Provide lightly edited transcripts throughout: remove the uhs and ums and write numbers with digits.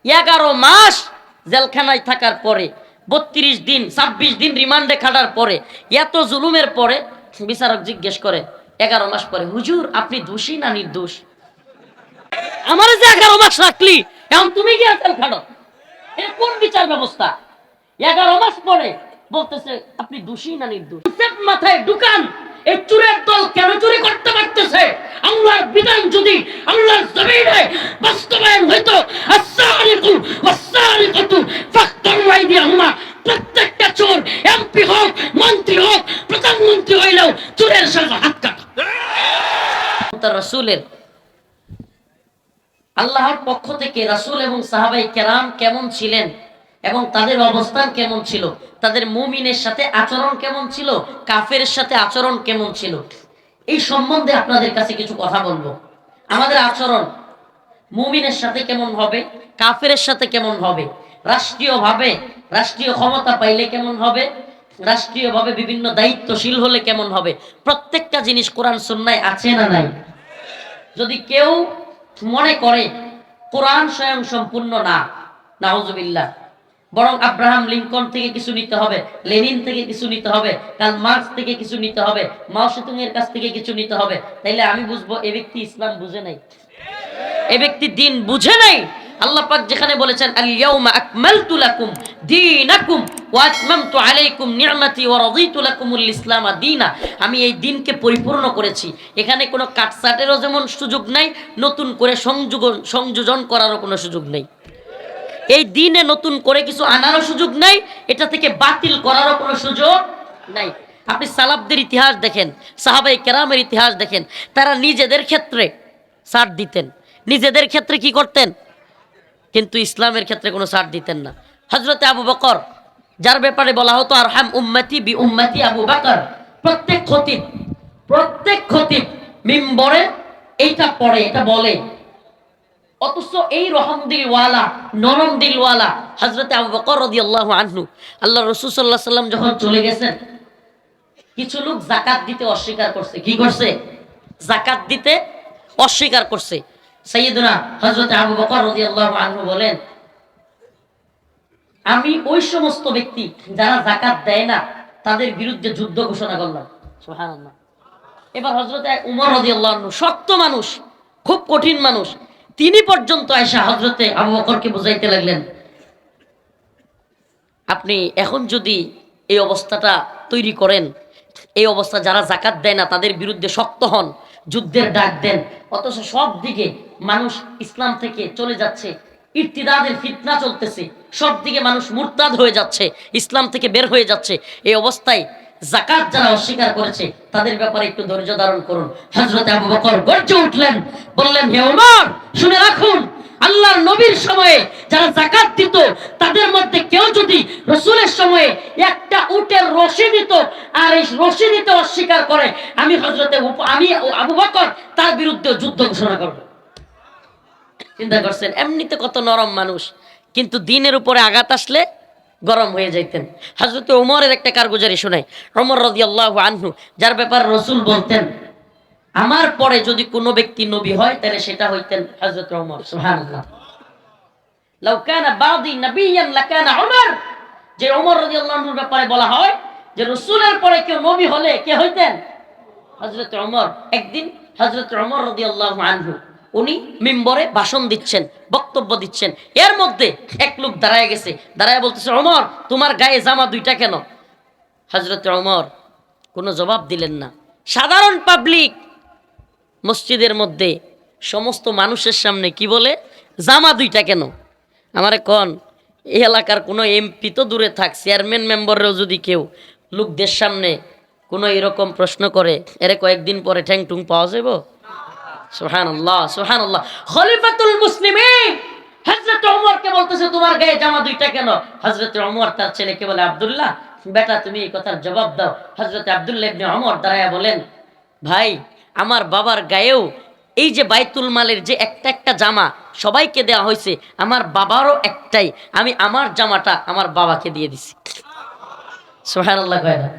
11 মাস জেলখানায় থাকার পরে, 32 দিন 26 দিন রিমান্ডে খাটার পরে, এত জুলুমের পরে বিচারক জিজ্ঞেস করে 11 মাস পরে, হুজুর আপনি দোষী না নির্দোষ? আমার যে 11 মাস রাখলি, এখন তুমি কি জেল খাটো? এর কোন বিচার ব্যবস্থা? 11 মাস পরে বলতেছে আপনি দোষী না নির্দোষ? মাথায় ঢুকান, এই চোরের দল কেন চুরি করতে পারতেছে? আল্লাহর বিধান যদি আল্লাহর জমিনে বাস্তবায়ন হইতো, আস-সারিকু ওয়াস-সারিকাতু ফাকতাউ আইদিয়াহুমা, প্রত্যেকটা চোর এমপি হোক, মন্ত্রী হোক, প্রধানমন্ত্রী হইলেও চোরের সাজা হাত কাটা। তার রাসূলের, আল্লাহর পক্ষ থেকে রাসূল এবং সাহাবায়ে কেরাম কেমন ছিলেন এবং তাদের অবস্থান কেমন ছিল, তাদের মুমিনের সাথে আচরণ কেমন ছিল, কাফেরের সাথে আচরণ কেমন ছিল, এই সম্বন্ধে আপনাদের কাছে কিছু কথা বলবো। আমাদের আচরণ মুমিনের সাথে কেমন হবে, কাফেরের সাথে কেমন হবে, রাষ্ট্রীয়ভাবে রাষ্ট্রীয় ক্ষমতা পাইলে কেমন হবে, রাষ্ট্রীয়ভাবে বিভিন্ন দায়িত্বশীল হলে কেমন হবে, প্রত্যেকটা জিনিস কোরআন সুন্নাহয় আছে না নাই? যদি কেউ মনে করে কোরআন স্বয়ং সম্পূর্ণ না, নাউজুবিল্লাহ, বরং আব্রাহাম লিঙ্কন থেকে কিছু নিতে হবে, লেনিন থেকে কিছু নিতে হবে, কার্ল মার্কস থেকে কিছু নিতে হবে, মাও সেতুং এর কাছ থেকে কিছু নিতে হবে, তাইলে আমি বুঝবো এই ব্যক্তি ইসলাম বুঝে নাই, এই ব্যক্তি দ্বীন বুঝে নাই। আল্লাহ পাক যেখানে বলেছেন আল ইয়াউমা আকমালতু লাকুম দীনাকুম ওয়া আতমামতু আলাইকুম নি'মাতি ওয়া রাদিতু লাকুমুল ইসলাম দীনা, আমি এই দ্বীনকে পরিপূর্ণ করেছি। এখানে কোনো কাটছাটেরও যেমন সুযোগ নাই, নতুন করে সংযোজন করারও কোনো সুযোগ নেই। এই দ্বীনে নতুন করে কিছু আনারও সুযোগ নাই, এটা থেকে বাতিল করারও কোনো সুযোগ নাই। আপনি সালাফদের ইতিহাস দেখেন, সাহাবায়ে কেরামের ইতিহাস দেখেন, তারা নিজেদের ক্ষেত্রে ছাড় দিতেন, নিজেদের ক্ষেত্রে কি করতেন, কিন্তু ইসলামের ক্ষেত্রে কোনো ছাড় দিতেন না। হযরতে আবু বকর, যার ব্যাপারে বলা হতো আরহাম উম্মতি বি উম্মতি আবু বকর, প্রত্যেক খতিব মিম্বরে এইটা পড়ে, এটা বলে, অথচ এই রহম দিলওয়ালা, নরম দিলওয়ালা হযরতে আবু বকর রাদিয়াল্লাহু আনহু, আল্লাহ রাসূল সাল্লাল্লাহু আলাইহি সাল্লাম যখন চলে গেছেন, কিছু লোক যাকাত দিতে অস্বীকার করছে। কি করছে? যাকাত দিতে অস্বীকার করছে। সাইয়েদনা হযরতে আবু বকর রাদিয়াল্লাহু আনহু বলেন, আমি ওই সমস্ত ব্যক্তি যারা যাকাত দেয় না তাদের বিরুদ্ধে যুদ্ধ ঘোষণা করলাম। সুবহানাল্লাহ। এবার হযরতে উমর রাদিয়াল্লাহু আনহু, শক্ত মানুষ, খুব কঠিন মানুষ, তিনি পর্যন্ত আয়েশা হযরতে আবু বকরকে বুঝাইতে লাগলেন, আপনি এখন যদি এই অবস্থাটা তৈরি করেন, এই অবস্থা যারা যাকাত দেয় না তাদের বিরুদ্ধে শক্ত হন, যুদ্ধের ডাক দেন, অথচ সব দিকে মানুষ ইসলাম থেকে চলে যাচ্ছে, ইরতিদাদের ফিতনা চলতেছে, সব দিকে মানুষ মুরতাদ হয়ে যাচ্ছে, ইসলাম থেকে বের হয়ে যাচ্ছে, এই অবস্থায় যাকাত যারা অস্বীকার করেছে তাদের ব্যাপারে একটু ধৈর্য ধারণ করুন। হযরত আবু বকর গর্জে উঠলেন, বললেন, হে ওমর, শুনে রাখুন, আল্লাহর নবীর সময়ে যারা যাকাত দিত তাদের মধ্যে কেউ যদি রাসূলের সময়ে একটা উটের রশি দিত আর এই রশি দিতে অস্বীকার করে, আমি আবু বকর তার বিরুদ্ধে যুদ্ধ ঘোষণা করব। চিন্তা করছেন, এমনিতে কত নরম মানুষ, কিন্তু দ্বীনের উপরে আঘাত আসলে গরম হয়ে যাইতেন। হযরত ওমরের একটা কারগুজারি শোনাই। ওমর রাদিয়াল্লাহু আনহু, যার ব্যাপারে রাসূল বলতেন আমার পরে যদি কোনো ব্যক্তি নবী হয় তাহলে সেটা হইতেন হযরত ওমর। সুবহানাল্লাহ। লাউ কানা বাদি নবিয়ান লাকানা ওমর, যে ওমর রাদিয়াল্লাহু আনহুর ব্যাপারে বলা হয় যে রাসূলের পরে কেউ নবী হলে কে হইতেন? হযরত ওমর। একদিন হযরত ওমর রাদিয়াল্লাহু আনহু উনি মিম্বরে ভাষণ দিচ্ছেন, বক্তব্য দিচ্ছেন, এর মধ্যে এক লোক দাঁড়ায় গেছে, দাঁড়ায় বলতেছে, ওমর তোমার গায়ে জামা দুইটা কেন? হযরত ওমর কোনো জবাব দিলেন না। সাধারণ পাবলিক মসজিদের মধ্যে সমস্ত মানুষের সামনে কি বলে, জামা দুইটা কেন? আমারে কন, এই এলাকার কোনো এমপি তো দূরে থাক, চেয়ারম্যান মেম্বাররাও যদি কেউ লোকদের সামনে কোনো এরকম প্রশ্ন করে, এরে কয়েকদিন পরে ঠ্যাং টুং পাওয়া যাবে? সুবহানাল্লাহ, সুবহানাল্লাহ। খলিফাতুল মুসলিমিন হযরত ওমরকে বলতেছে তোমার গায়ে জামা দুইটা কেন? হযরত ওমর তার ছেলেকে বলে, আব্দুল্লাহ বেটা তুমি এই কথার জবাব দাও। হযরত আব্দুল্লাহ ইবনে ওমর দাঁড়ায়া বলেন, ভাই আমার বাবার গায়েও এই যে বাইতুল মালের যে একটা একটা জামা সবাইকে দেওয়া হয়েছে, আমার বাবারও একটাই, আমি আমার জামাটা আমার বাবাকে দিয়ে দিছি। সুবহানাল্লাহ। কয় না,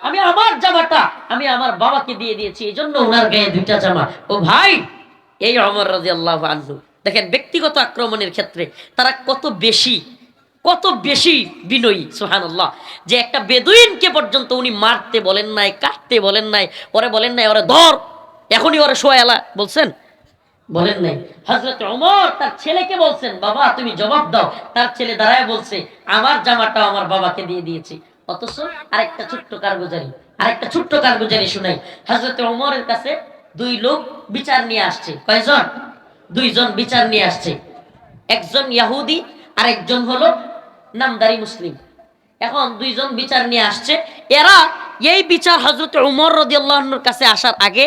আমি আমার জামাটা আমি আমার বাবাকে দিয়ে দিয়েছি, এই জন্য ওনার গায়ে দুইটা জামা। ও ভাই, এই ওমর রাদিয়াল্লাহু আনহু দেখেন ব্যক্তিগত আক্রমণের ক্ষেত্রে তারা কত বেশি বিনয়ী, সুবহানাল্লাহ, যে একটা বেদুইনকে পর্যন্ত উনি মারতে বলেন নাই, কাটতে বলেন নাই, ওরে বলেন নাই ওরে ধর এখনই ওরে শোয়ালা, বলছেন? বলেন নাই। হযরত ওমর তার ছেলেকে বলছেন, বাবা তুমি জবাব দাও। তার ছেলে দাঁড়ায় বলছে, আমার জামাটা আমার বাবাকে দিয়ে দিয়েছি। অথচ আরেকটা ছোট্ট কারগুজারি শুনাই। হযরত ওমরের কাছে দুই লোক বিচার নিয়ে আসছে। কয়জন? দুইজন বিচার নিয়ে আসছে। একজন ইহুদি আর একজন হলো নামদারি মুসলিম। এখন দুইজন বিচার নিয়ে আসছে। এরা এই বিচার হযরত ওমর রাদিয়াল্লাহু আনহুর কাছে আসার আগে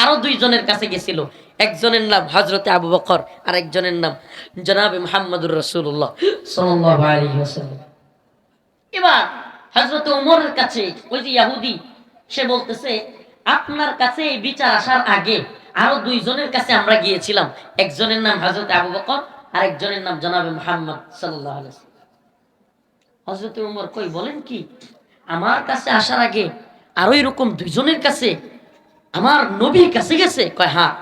আরো দুইজনের কাছে গেছিল। একজনের নাম হযরতে আবু বকর আর একজনের নাম জনাবে মুহাম্মদুর রাসূলুল্লাহ সাল্লাল্লাহু আলাইহি ওয়াসাল্লাম। এবার হযরত ওমরের কাছে ওই যে ইহুদি সে বলতেছে, আপনার কাছে এই বিচার আসার আগে আরো দুইজনের কাছে আমরা গিয়েছিলাম। একজনের নাম হযরত আবু বকর আর একজনের নাম জনাবে মুহাম্মদ সাল্লাল্লাহু আলাইহি ওয়াসাল্লাম। হযরত ওমর কই, বলেন কি? আমার কাছে আসার আগে আরো এরকম দুইজনের কাছে আমার নবীর কাছে গেছে? কয় হ্যাঁ।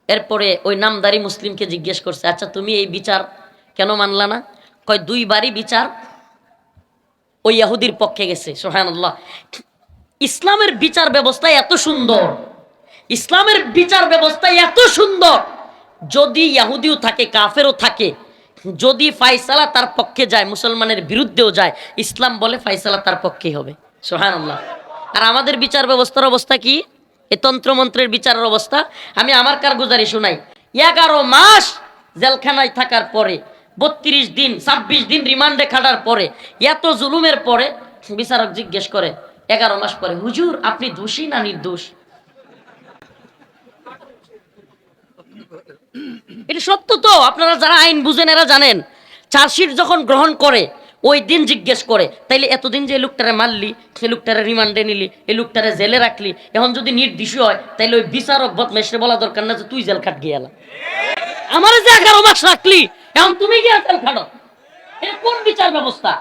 এরপরে ওই নামদারি মুসলিমকে জিজ্ঞেস করছে, আচ্ছা তুমি এই বিচার কেন মানলা না? কয় দুইবারই বিচার ওই ইহুদির পক্ষে গেছে। সুবহানাল্লাহ। ইসলামের বিচার ব্যবস্থা এত সুন্দর, ইসলামের বিচার ব্যবস্থা এত সুন্দর, যদি ইহুদিও থাকে কাফেরও থাকে, যদি ফায়সালা তার পক্ষে যায় মুসলমানের বিরুদ্ধেও যায়, ইসলাম বলে ফায়সালা তার পক্ষেই হবে। সুবহানাল্লাহ। আর আমাদের বিচার ব্যবস্থার অবস্থা কি? এই তন্ত্রমন্ত্রের বিচারের অবস্থা আমি আমার কারগুজারি শোনাই। 11 মাস জেলখানায় থাকার পরে, 32 দিন 26 দিন রিমান্ডে খাটার পরে, এত জুলুমের পরে বিচারক জিজ্ঞেস করে 11 মাস পরে, হুজুর আপনি দোষী না নির্দোষ? এটা সত্য তো, আপনারা যারা আইন বুঝেন এরা জানেন। চার্জশিট যখন গ্রহণ করে ওই দিন জিজ্ঞেস করে, তাইলে এতদিন যে লোকটারে মারলি, সে লোকটারে রিমান্ডে নিলি, এই লোকটারে জেলে রাখলি, এখন যদি নির্দোষ হয় তাইলে ওই বিচারক বদমেশরে বলা দরকার না যে তুই জেল খাট গিয়ে এলা, আমার যে 11 মাস রাখলি এখন তুমি গিয়ে জেল খাটো। এটা কোন বিচার ব্যবস্থা?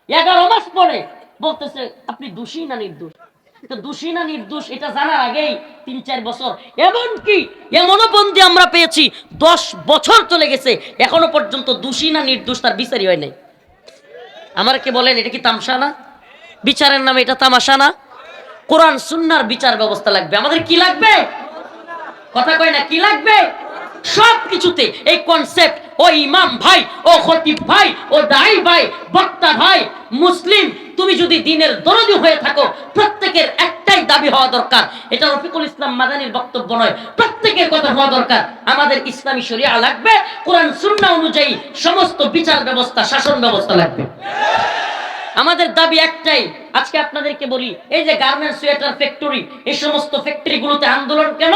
11 মাস পরে বলতেছে আপনি দোষী না নির্দোষ। দোষী না নির্দোষ এটা জানার আগেই 3-4 বছর, এমনকি এমনও বন্দি আমরা পেয়েছি 10 বছর চলে গেছে, এখনো পর্যন্ত দোষী না নির্দোষ তার বিচারই হয় নাই। আমার কে বলেন, এটা কি তামসা না? বিচারের নামে এটা তামাশা না? কোরআন সুন্নাহর বিচার ব্যবস্থা লাগবে। আমাদের কি লাগবে? কথা কয় না, কি লাগবে? সব কিছুতে এই কনসেপ্ট, ও ইমাম ভাই, ও খতিব ভাই, ও দাঈ ভাই, বক্তা ভাই, মুসলিম তুমি যদি দ্বীনের দরদি হয়ে থাকো, প্রত্যেকের একটাই দাবি হওয়া দরকার, এটা রফিকুল ইসলাম মাদানির বক্তব্য নয়, প্রত্যেকের কথা হওয়া দরকার, আমাদের ইসলামী শরিয়া লাগবে, কোরআন সুন্নাহ অনুযায়ী সমস্ত বিচার ব্যবস্থা, শাসন ব্যবস্থা লাগবে। আমাদের দাবি একটাই। আজকে আপনাদেরকে বলি, এই যে গার্মেন্টস, সোয়েটার ফ্যাক্টরি, এই সমস্ত ফ্যাক্টরিগুলোতে আন্দোলন কেন?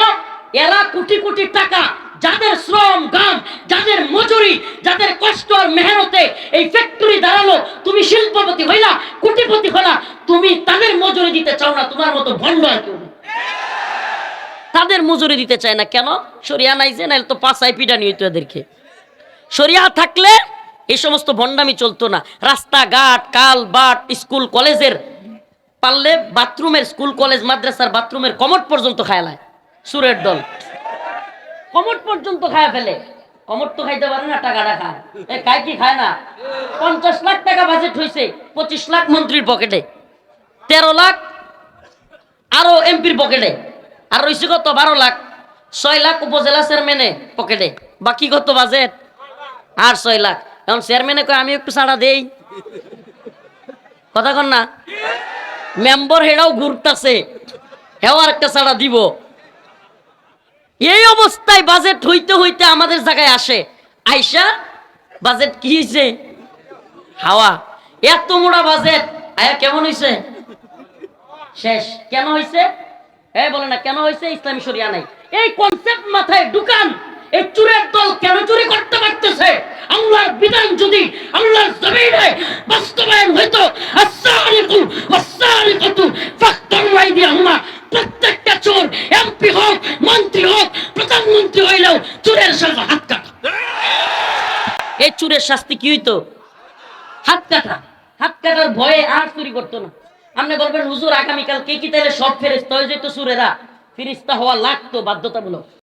এরা কোটি কোটি টাকা, যাদের শ্রম ঘাম, যাদের মজুরি, যাদের কষ্ট আর মেহনতে এই ফ্যাক্টরি দাঁড়ালো, তুমি শিল্পপতি হইলা, কোটিপতি হইলা, তুমি তাদের মজুরি দিতে চাও না। তোমার মতো ভণ্ড আর কেউ নেই। তাদের মজুরি দিতে চায় না কেন? শরিয়া নাই যে, নাইলে তো 5 আইপিডানি হইতো এদেরকে। শরিয়া থাকলে এই সমস্ত ভণ্ডামি চলতো না। রাস্তাঘাট, কাল বাট, স্কুল কলেজের পারলে বাথরুমের, স্কুল কলেজ মাদ্রাসার বাথরুমের কমোড পর্যন্ত খায়ালায় সুরের দল, কমোড পর্যন্ত খায়া ফেলে। কমোড তো খাইতে পারে না, টাকাটা খায়। খায় কি খায় না? 50 লাখ টাকা বাজেট হয়েছে, 25 লাখ মন্ত্রীর পকেটে, 13 লাখ আরো এমপির পকেটে, আর রয়েছে কত 12 লাখ, 6 লাখ উপজেলা চেয়ারম্যানে পকেটে, বাকি কত বাজেট? আর 6 লাখ। এখন চেয়ারম্যানে কয় আমি একটু ছাড়া দেই, কথা কন না? মেম্বার হেরাও ঘুরতেছে, হেও আর একটা ছাড়া দিব। এই অবস্থায় বাজেট হইতে হইতে আমাদের জায়গায় আসে, আইসা বাজেট কি হয়েছে? হাওয়া। এত মোটা বাজেট আয়া কেমন হয়েছে? শেষ। কেন হয়েছে? বলে না কেন হয়েছে? ইসলামী শরিয়া নাই। এই কনসেপ্ট মাথায় ঢুকান। এই চুরের দল কেন চুরি করতে পারতেছে? আল্লাহর বিধান যদি আল্লাহর জমিনে বাস্তবায়ন হইতো, as-sariqu was-sariqatu faqta'u aydiyahuma, প্রত্যেকটা চোর এমপি হোক, মন্ত্রী হোক, প্রধানমন্ত্রী হইলেও চোরের সাজা হাত কাটা। এই চুরের শাস্তি কি হইতো? হাত কাটা। হাত কাটার ভয়ে আর চুরি করতো না। আপনি বলবেন হুজুর আগামীকাল কে কি তাহলে সব ফেরেশতা হয়ে যেত চুরেরা? ফেরেশতা হওয়া লাগতো বাধ্যতামূলক।